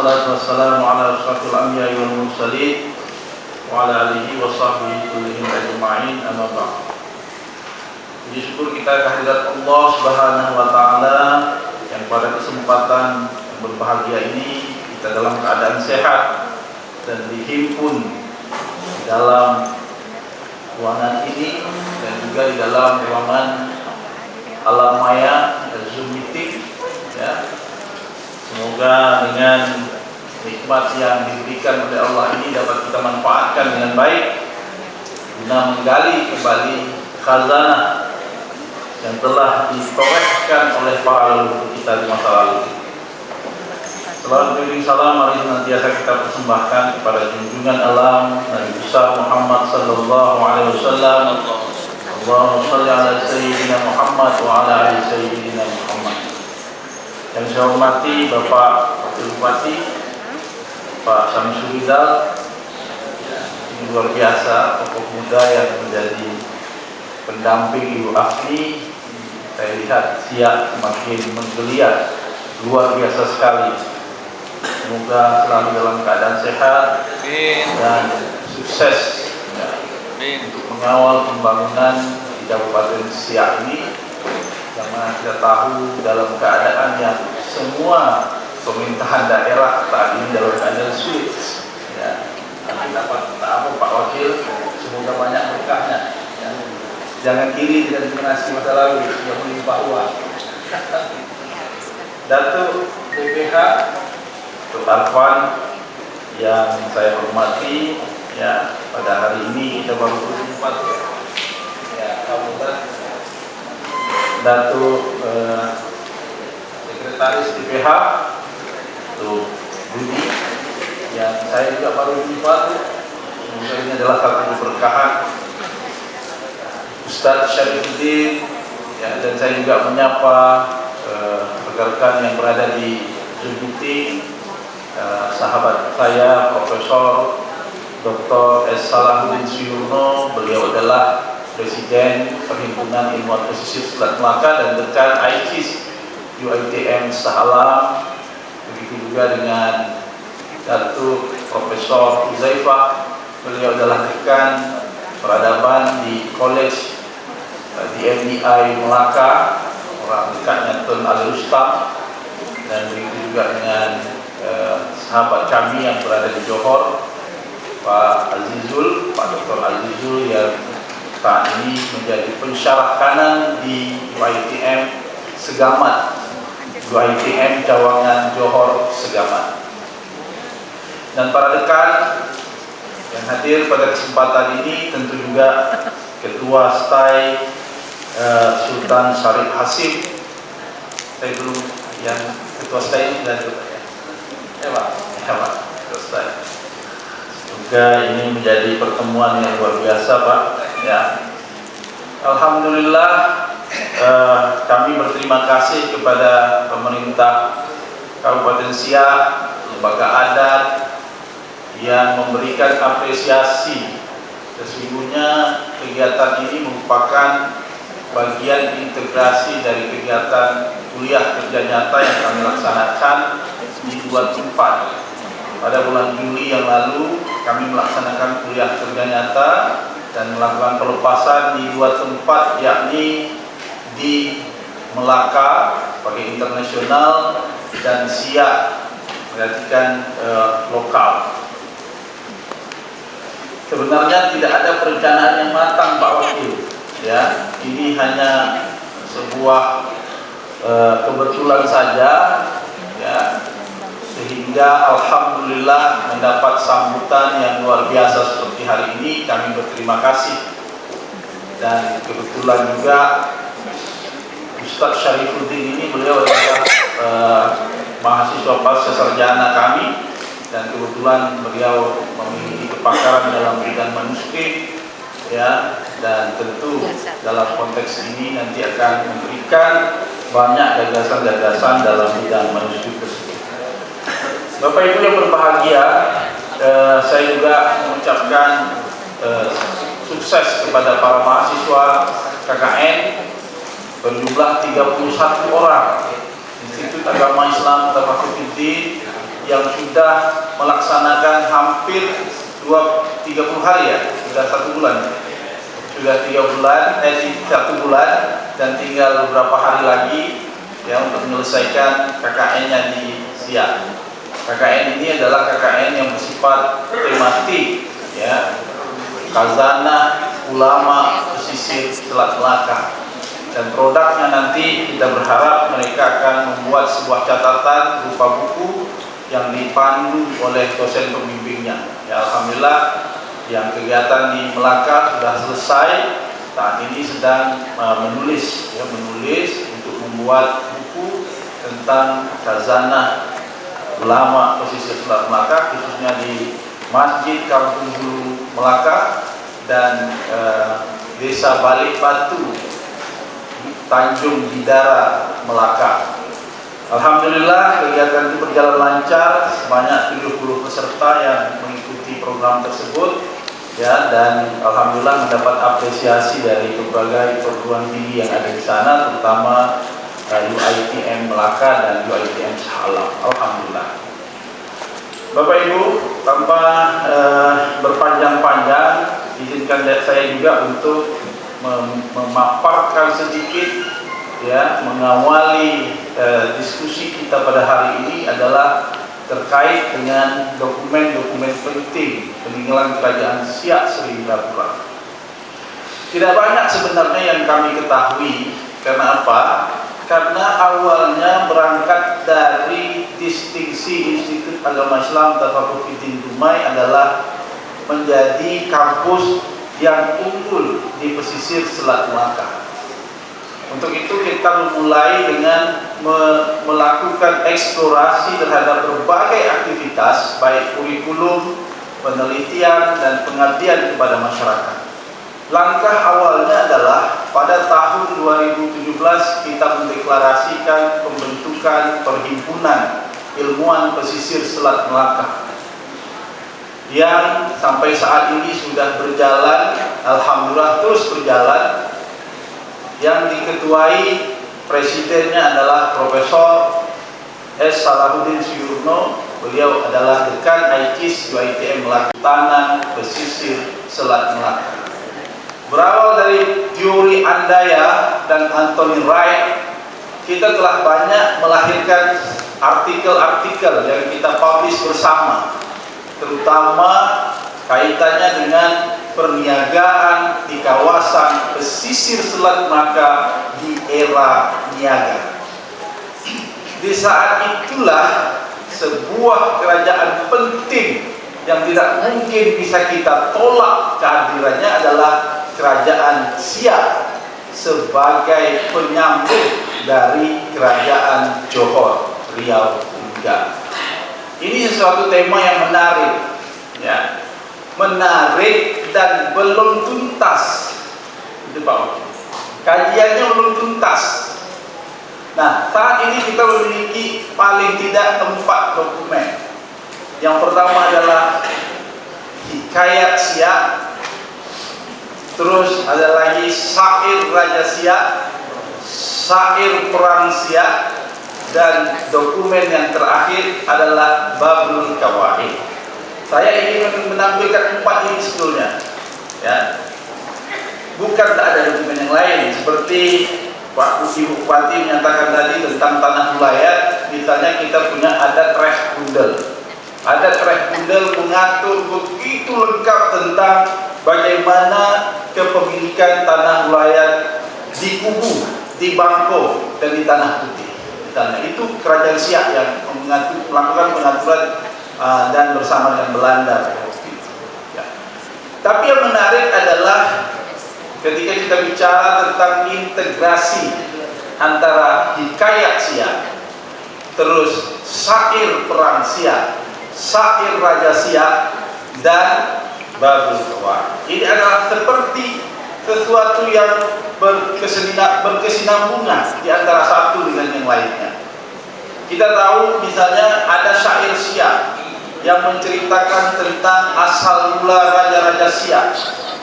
wassalatu wassalamu ala asyrafil anbiya'i wal mursalin wa ala alihi wa sahbihi kullihim ajma'in, amma ba'd. Puji syukur kita kehadirat Allah Subhanahu wa taala yang pada kesempatan yang berbahagia ini kita dalam keadaan sehat dan dihimpun di dalam ruangan ini dan juga di dalam ruangan alam maya Zoom meeting, ya. Semoga dengan nikmat yang diberikan oleh Allah ini dapat kita manfaatkan dengan baik guna menggali kembali khazanah yang telah ditorehkan oleh para leluhur kita di masa lalu. Selalu beri salam mari senantiasa kita persembahkan kepada junjungan alam Nabi besar Muhammad sallallahu alaihi wasallam. Allahumma shalli ala sayyidina Muhammad wa ala ali sayyidina Muhammad. Yang saya hormati Bapak Wakil Bupati Pak Syamsul Ridal, ini luar biasa tokoh muda yang menjadi pendamping Ibu Afni. Saya lihat siap semakin menggeliat, luar biasa sekali. Semoga selalu dalam keadaan sehat dan sukses untuk mengawal pembangunan di Kabupaten Siak ini, karena kita tahu dalam keadaan yang semua pemerintahan daerah saat ini dalam keadaan sulit. Ya, nanti dapat apa Pak Wakil, semoga banyak berkahnya. Ya. Jangan kiri dengan generasi masa lalu yang melimpah uang. Datuk BPH Dr. Arfan yang saya hormati, ya, pada hari ini kita baru berjumpa, ya, Kabupaten Datuk Sekretaris BPH Tuh Budi yang saya juga baru jumpa tuh. Semoga ini adalah satu keberkahan. Ustadz Syarifuddin, ya, dan saya juga menyapa rekan-rekan yang berada di Zoom meeting, sahabat saya Profesor Dr. S. Salahuddin Suyurno. Beliau adalah Presiden Perhimpunan Ilmuwan Pesisir Selat Melaka dan Dekan ICIS UITM Sahalam. Begitu juga dengan Datuk Profesor Huzaifah. Beliau adalah Dekan Peradaban di College di MDI Melaka, orang dekatnya Tun Ali Rustam. Dan begitu juga dengan sahabat kami yang berada di Johor, Pak Azizul, Pak Dr. Azizul yang saat ini menjadi pensyarah kanan di UITM Segamat, UITM Cawangan Johor Segamat. Dan para dekan yang hadir pada kesempatan ini tentu juga Ketua STAI Sultan Syarif Hasib. Saya belum yang Ketua STAI sudah ya Pak, Ketua STAI. Semoga ini menjadi pertemuan yang luar biasa Pak, ya. Alhamdulillah, kami berterima kasih kepada pemerintah Kabupaten Siak, lembaga adat yang memberikan apresiasi. Sesungguhnya kegiatan ini merupakan bagian integrasi dari kegiatan kuliah kerja nyata yang kami laksanakan di 2 tempat. Pada bulan Juli yang lalu kami melaksanakan kuliah kerja nyata dan melakukan pelepasan di 2 tempat, yakni di Melaka sebagai internasional dan Siak perhatikan lokal. Sebenarnya tidak ada perencanaan yang matang Pak Wakil, ya. Ini hanya sebuah kebetulan saja, ya, sehingga alhamdulillah mendapat sambutan yang luar biasa seperti hari ini. Kami berterima kasih. Dan kebetulan juga Ustadz Syarifuddin ini beliau adalah mahasiswa pasca sarjana kami, dan kebetulan beliau memiliki kepakaran dalam bidang manuskrip, ya, dan tentu dalam konteks ini nanti akan memberikan banyak gagasan-gagasan dalam bidang manuskrip tersebut. Bapak Ibu yang berbahagia, saya juga mengucapkan sukses kepada para mahasiswa KKN berjumlah 31 orang Institut Agama Islam Tafakuddin yang sudah melaksanakan hampir 30 hari ya, sudah 1 bulan. Sudah 1 bulan dan tinggal beberapa hari lagi ya untuk menyelesaikan KKN-nya di Siak. KKN ini adalah KKN yang bersifat tematik ya, Khazanah Ulama Pesisir Selat Melaka. Dan produknya nanti kita berharap mereka akan membuat sebuah catatan berupa buku yang dipandu oleh dosen pembimbingnya. Ya, alhamdulillah yang kegiatan di Melaka sudah selesai. Saat ini sedang menulis untuk membuat buku tentang khazanah ulama pesisir Selat Melaka, khususnya di Masjid Kampung Hulu Melaka dan Desa Balik Batu Tanjung Bidara Melaka. Alhamdulillah kegiatan itu berjalan lancar, sebanyak 70 peserta yang mengikuti program tersebut ya, dan alhamdulillah mendapat apresiasi dari berbagai perguruan tinggi yang ada di sana, terutama UITM Melaka dan UITM Sahalam. Alhamdulillah. Bapak Ibu, tanpa berpanjang-panjang, izinkan saya juga untuk memaparkan sedikit ya, mengawali diskusi kita pada hari ini adalah terkait dengan dokumen-dokumen penting peninggalan Kerajaan Siak Seringgapura. Tidak banyak sebenarnya yang kami ketahui. Karena apa? Karena awalnya berangkat dari distingsi Institut Agama Islam Tafaqquh Fiddin Dumai adalah menjadi kampus yang unggul di pesisir Selat Melaka. Untuk itu kita memulai dengan melakukan eksplorasi terhadap berbagai aktivitas, baik kurikulum, penelitian, dan pengabdian kepada masyarakat. Langkah awalnya adalah pada tahun 2017 kita mendeklarasikan pembentukan Perhimpunan Ilmuwan Pesisir Selat Melaka yang sampai saat ini sudah berjalan, alhamdulillah terus berjalan, yang diketuai presidennya adalah Profesor S. Salahuddin Suyurno. Beliau adalah dekan ICIS UITM Melaka Tanah Pesisir Selat Melaka. Berawal dari teori Andaya dan Anthony Wright, kita telah banyak melahirkan artikel-artikel yang kita publish bersama, terutama kaitannya dengan perniagaan di kawasan pesisir Selat Melaka di era niaga. Di saat itulah sebuah kerajaan penting yang tidak mungkin bisa kita tolak kehadirannya adalah Kerajaan Siak sebagai penyambung dari Kerajaan Johor Riau Tunggal. Ini sesuatu tema yang menarik ya. Menarik dan belum tuntas. Itu Pak. Kajiannya belum tuntas. Nah, saat ini kita memiliki paling tidak 4 dokumen. Yang pertama adalah Hikayat Siak, terus ada lagi Syair Raja Siak, Syair Perang Siak, dan dokumen yang terakhir adalah Babul Kawaid. Saya ingin menampilkan 4 ini sebetulnya ya. Bukan tak ada dokumen yang lain, seperti Pak Ibu Bupati menyatakan tadi tentang tanah wilayah. Misalnya kita punya adat Reh Kundel. Adat Reh Kundel mengatur begitu lengkap tentang bagaimana kepemilikan tanah wilayah di Kubu, di Bangko, dan di Tanah Putih. Misalnya itu Kerajaan Siak yang melakukan pengaturan dan bersama dengan Belanda ya. Tapi yang menarik adalah ketika kita bicara tentang integrasi antara Hikayat Siak, terus Syair Perang Siak, Syair Raja Siak, dan Babul Kawaid. Ini adalah seperti sesuatu yang berkesinambungan di antara satu dengan yang lainnya. Kita tahu misalnya ada syair Siak yang menceritakan tentang asal mula raja-raja Siak,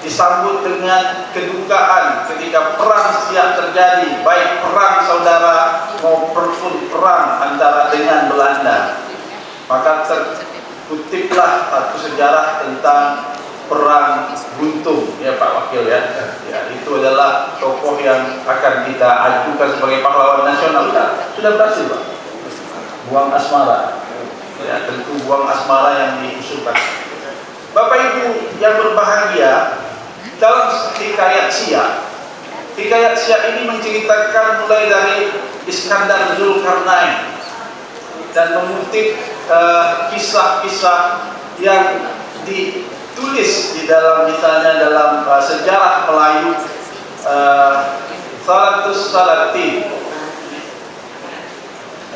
disambut dengan kedukaan ketika perang Siak terjadi, baik perang saudara maupun perang antara dengan Belanda. Maka terkutiplah satu sejarah tentang perang Buntung, ya Pak Wakil ya. Ya, itu adalah tokoh yang akan kita ajukan sebagai pahlawan nasional. Sudah berhasil Pak. Buang Asmara. Ya, tentu buang Asmara yang diusulkan. Bapak Ibu yang berbahagia, dalam hikayat Siak ini menceritakan mulai dari Iskandar Zulkarnain dan mengutip kisah-kisah yang ditulis di dalam, misalnya dalam sejarah Melayu, Salatus Salatin,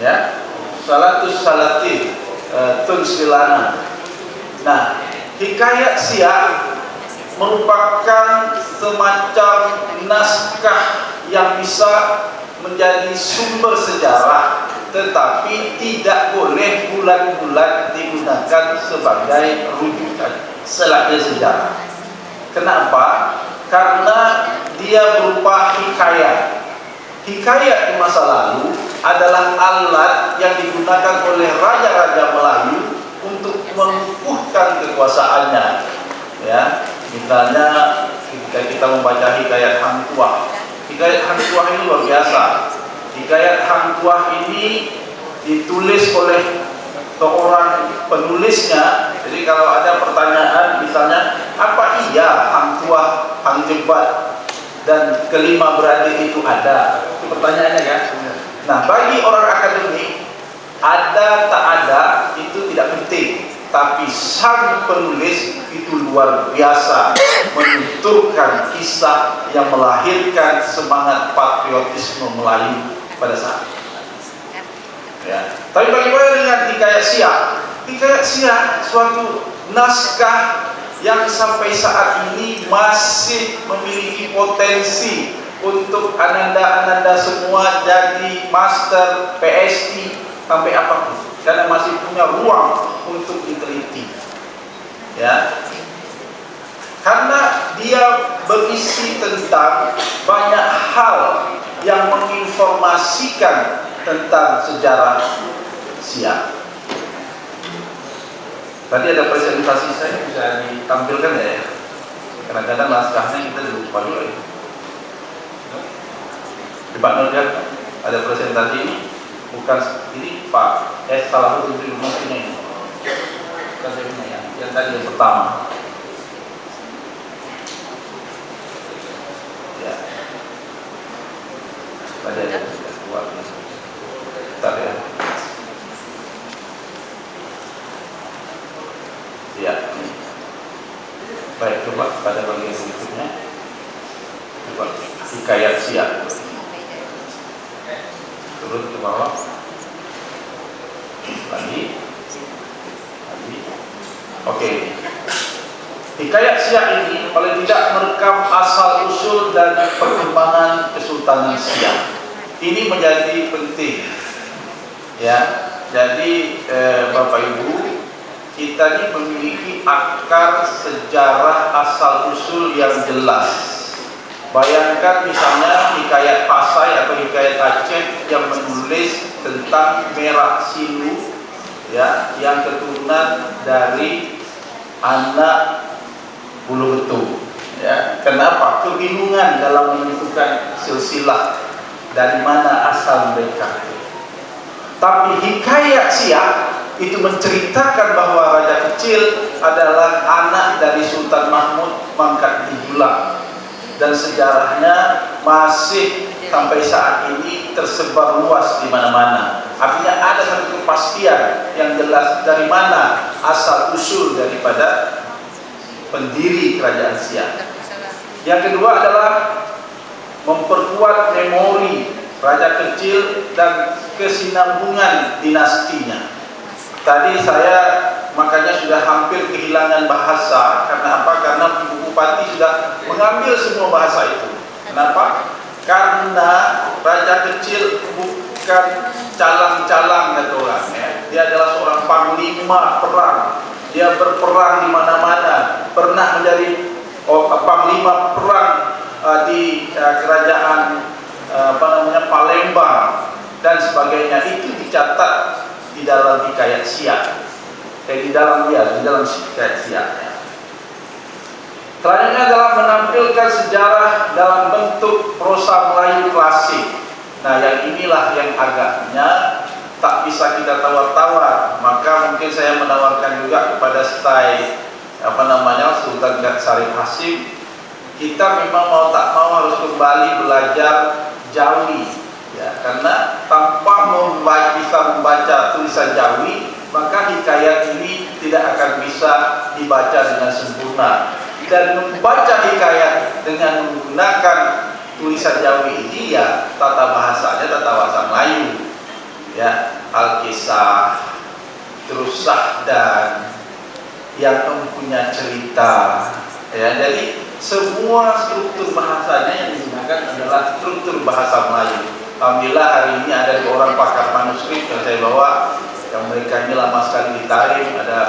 ya, Salatus Salatin, Tunsilana. Nah, hikayat Siak merupakan semacam naskah yang bisa menjadi sumber sejarah, tetapi tidak boleh bulat-bulat digunakan sebagai rujukan selain sejarah. Kenapa? Karena dia berupa hikayat. Hikayat di masa lalu adalah alat yang digunakan oleh raja-raja Melayu untuk mengukuhkan kekuasaannya. Ya, misalnya ketika kita membaca hikayat Hang Tuah. Hikayat Hang Tuah ini luar biasa. Hikayat Hang Tuah ini ditulis oleh seorang penulisnya. Jadi kalau ada pertanyaan misalnya, apa iya Hang Tuah, Hang Jebat dan kelima beradik itu ada? Itu pertanyaannya kan? Nah, bagi orang akademik, ada tak ada itu tidak penting, tapi sang penulis itu luar biasa menuturkan kisah yang melahirkan semangat patriotisme Melayu pada saat itu. Ya. Tapi bagaimana dengan hikayat Siak? Hikayat Siak suatu naskah yang sampai saat ini masih memiliki potensi untuk ananda-ananda semua jadi master PhD sampai apapun, karena masih punya ruang untuk diteliti. Ya, karena dia berisi tentang banyak hal yang menginformasikan tentang sejarah Siak. Tadi ada presentasi saya, bisa ditampilkan ya? Kadang-kadang naskahnya kita lupa dulu ya. Di Pak Nurjan ada presentasi ini, bukan ini Pak Salahuddin Muslimin ini. Bukan ini yang tadi yang pertama. Ya. Tadi ada buat. Bentar ya. Ya. Baik, coba pada bagian berikutnya. Coba hikayat Siak. Turun ke bawah. Lagi. Oke. Hikayat Siak ini paling tidak merekam asal usul dan perkembangan Kesultanan Siak. Ini menjadi penting. Ya. Jadi Bapak Ibu, kita ini memiliki akar sejarah asal usul yang jelas. Bayangkan misalnya hikayat Pasai atau hikayat Aceh yang menulis tentang Merah Silu, ya, yang keturunan dari anak Bulu Betung. Ya, kenapa? Kebingungan dalam menentukan silsilah dari mana asal mereka. Tapi hikayat Siak itu menceritakan bahwa raja kecil adalah anak dari Sultan Mahmud Mangkat Dijulang, dan sejarahnya masih sampai saat ini tersebar luas di mana-mana. Artinya ada satu kepastian yang jelas dari mana asal usul daripada pendiri kerajaan Siak. Yang kedua adalah memperkuat memori raja kecil dan kesinambungan dinastinya. Tadi saya makanya sudah hampir kehilangan bahasa. Karena apa? Karena Ibu Bupati sudah mengambil semua bahasa itu. Kenapa? Karena raja kecil bukan calang-calang kata orang, ya. Dia adalah seorang panglima perang. Dia berperang di mana-mana. Pernah menjadi panglima perang di kerajaan Palembang dan sebagainya. Itu dicatat di dalam hikayat Siak. di dalam siaknya. Selanjutnya adalah menampilkan sejarah dalam bentuk prosa Melayu klasik. Nah, yang inilah yang agaknya tak bisa kita tawar-tawar. Maka mungkin saya menawarkan juga kepada stay Sultan Syarif Hasim, kita memang mau tak mau harus kembali belajar Jawi, ya, karena tanpa bisa membaca tulisan Jawi, maka hikayat ini tidak akan bisa dibaca dengan sempurna. Dan membaca hikayat dengan menggunakan tulisan Jawi ini, ya tata bahasanya tata bahasa Melayu, ya, Al-Kisah, terus Sahdan yang mempunyai cerita, ya. Jadi semua struktur bahasanya yang digunakan adalah struktur bahasa Melayu. Alhamdulillah hari ini ada 2 orang pakar manuskrip yang saya bawa, yang mereka ini lama sekali ditarik. Ada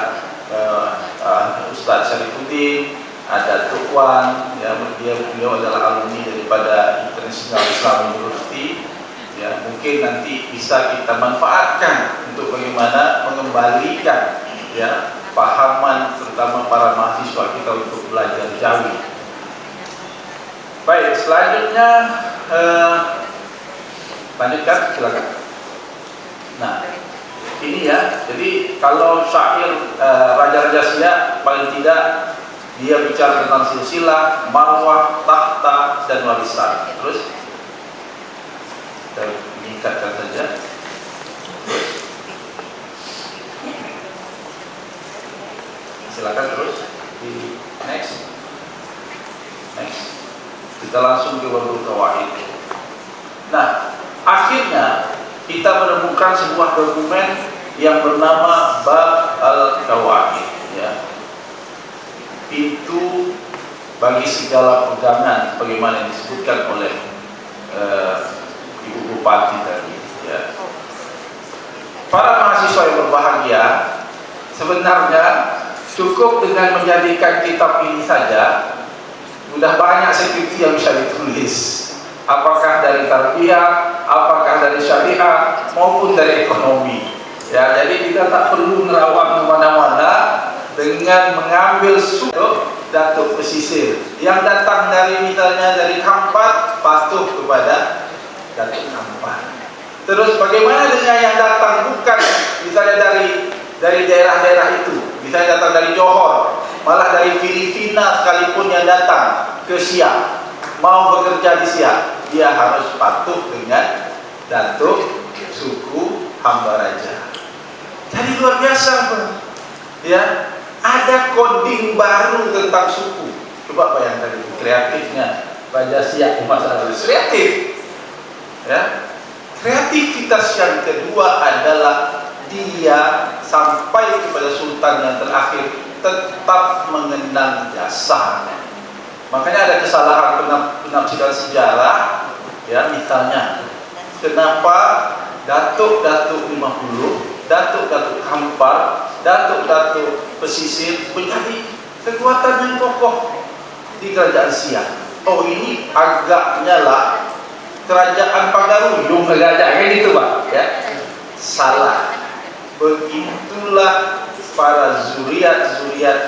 Ustadz Syarifuddin, ada Tukwan, ya, beliau adalah alumni daripada International Islam University, ya. Mungkin nanti bisa kita manfaatkan untuk bagaimana mengembalikan, ya, pahaman terutama para mahasiswa kita untuk belajar Jawi. Baik, selanjutnya lanjutkan, silakan. Nah, ini ya, jadi kalau syair Raja-Raja Siak paling tidak dia bicara tentang silsilah, marwah, takhta, dan warisan. Terus kita meningkatkan saja. Silakan terus di next. Kita langsung ke Babul Qawaid. Nah, akhirnya kita menemukan sebuah dokumen yang bernama Bab Al-Qawaid, ya. Pintu bagi segala pegangan, bagaimana yang disebutkan oleh Ibu Bupati tadi, ya. Para mahasiswa yang berbahagia, sebenarnya cukup dengan menjadikan kitab ini saja, sudah banyak skripsi yang bisa ditulis, apakah dari tarbiyah, apakah dari syariah, maupun dari ekonomi, ya. Jadi kita tak perlu nerawang kemana-mana dengan mengambil datuk pesisir yang datang dari, misalnya dari Kampat, patuh kepada datuk Kampat. Terus bagaimana dengan yang datang bukan misalnya dari daerah-daerah itu, misalnya datang dari Johor, malah dari Filipina sekalipun yang datang ke Siak, mau bekerja di Siak, dia harus patuh dengan datuk suku Hambaraja. Jadi luar biasa, ya. Ada coding baru tentang suku. Coba bayangkan itu kreatifnya Raja Siak masalah kreatif, ya. Kreativitas yang kedua adalah dia sampai kepada sultan yang terakhir tetap mengenang jasanya. Makanya ada kesalahan penafsiran sejarah, ya. Misalnya, kenapa datuk-datuk 50, datuk-datuk Kampar, datuk-datuk pesisir menjadi kekuatan yang kokoh di kerajaan Siak? Oh, ini agaknya lah kerajaan Pagaruyung kerajaan gitu, Pak, ya. Salah. Begitulah para zuriat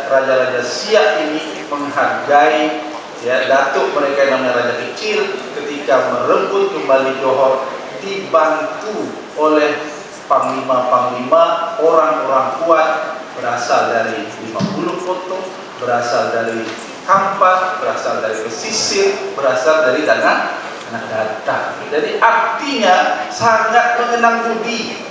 raja-raja Siak ini menghargai, ya, datuk mereka yang namanya raja kecil ketika merebut kembali Johor, dibantu oleh panglima-panglima, orang-orang kuat berasal dari 50 foto, berasal dari Kampat, berasal dari pesisir, berasal dari tanah datar. Jadi artinya sangat mengenang budi,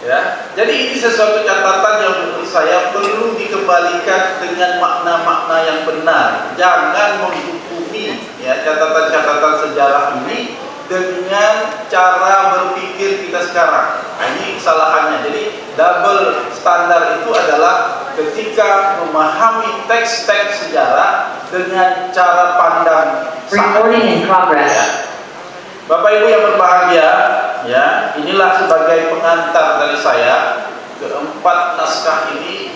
ya. Jadi ini sesuatu catatan yang menurut saya perlu dikembalikan dengan makna-makna yang benar. Jangan menghukumi, ya, catatan-catatan sejarah ini dengan cara berpikir kita sekarang. Nah, ini kesalahannya. Jadi double standar itu adalah ketika memahami teks-teks sejarah dengan cara pandang recording in progress. Ya. Bapak Ibu yang berbahagia, ya, inilah sebagai pengantar dari saya. Keempat naskah ini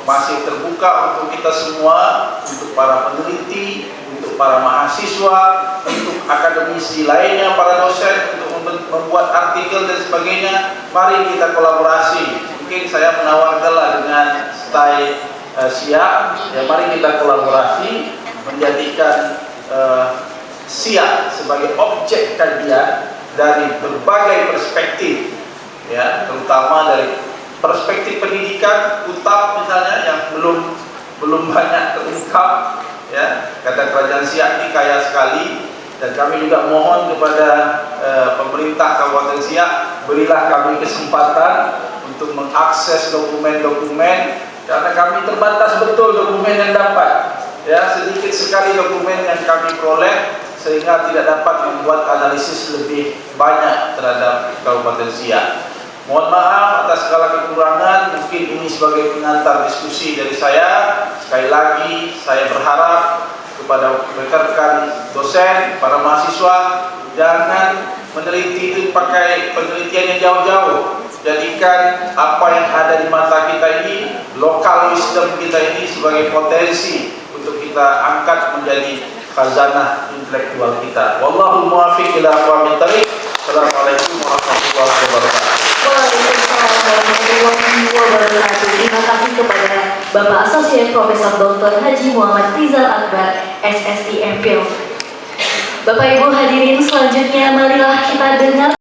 masih terbuka untuk kita semua, untuk para peneliti, untuk para mahasiswa, untuk akademisi lainnya, para dosen, untuk membuat artikel dan sebagainya. Mari kita kolaborasi mungkin saya menawarkanlah dengan style siap, ya mari kita kolaborasi menjadikan siap sebagai objek kajian dari berbagai perspektif, ya, terutama dari perspektif pendidikan, UTAP misalnya yang belum banyak terungkap, ya. Kata Kerajaan Siak ini kaya sekali, dan kami juga mohon kepada pemerintah Kabupaten Siak, berilah kami kesempatan untuk mengakses dokumen-dokumen, karena kami terbatas betul dokumen yang dapat, ya, sedikit sekali dokumen yang kami peroleh, sehingga tidak dapat membuat analisis lebih banyak terhadap Kabupaten Siak. Mohon maaf atas segala kekurangan, mungkin ini sebagai pengantar diskusi dari saya. Sekali lagi saya berharap kepada rekan-rekan dosen, para mahasiswa, jangan meneliti itu pakai penelitian yang jauh-jauh. Jadikan apa yang ada di mata kita ini, lokal wisdom kita ini sebagai potensi untuk kita angkat menjadi khazanah intelektual kita. Wallahu muwaffiq ila aqwamit thariq. Assalamualaikum warahmatullahi wabarakatuh. Waalaikumsalam warahmatullahi wabarakatuh. Terima kasih kepada Bapak Asosiat Profesor Dr. Haji Muhammad Rizal Akbar, SSI MPhil. Bapak Ibu hadirin, selanjutnya marilah kita dengar